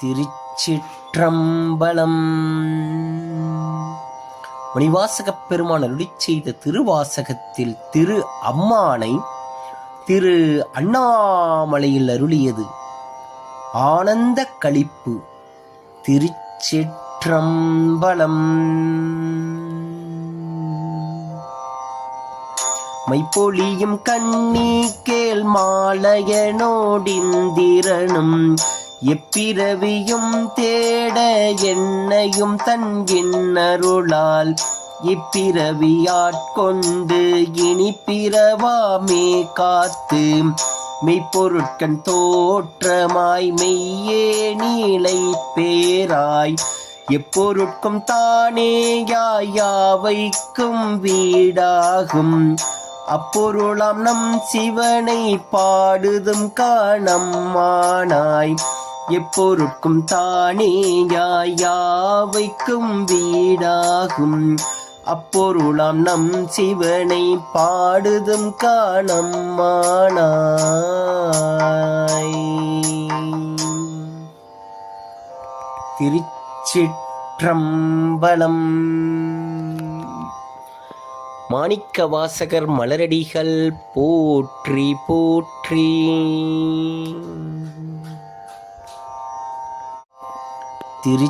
திருச்சிற்றம்பலம். மணிவாசகப் பெருமான் அருளிச் செய்த திருவாசகத்தில் திரு அம்மானை திரு அண்ணாமலையில் அருளியது ஆனந்த களிப்பு. திருச்சிற்றம்பலம். மைப்பொழியும் கண்ணி கேள் மாலையனோடிந்திரனும் எப்பிறவியும் தேட என்னையும் தன்கின் அருளால் இப்பிறவியாட்கொண்டு இனி பிறவாமே காத்து மெய்ப்பொருட்கண் தோற்றமாய் மெய்யே நீலை பேராய் எப்பொருட்கும் தானேயாய் யாவைக்கும் வீடாகும் அப்பொருளாம் நம் சிவனை பாடுதும் காணம்மானாய் எப்பொருட்கும் தானேயாய் யாவைக்கும் வீடாகும் அப்பொருளாம் நம் சிவனை பாடுதும் காணம்மானாய். திருச்சிற்றம்பலம். மாணிக்க வாசகர் மலரடிகள் போற்றி போற்றி. திரு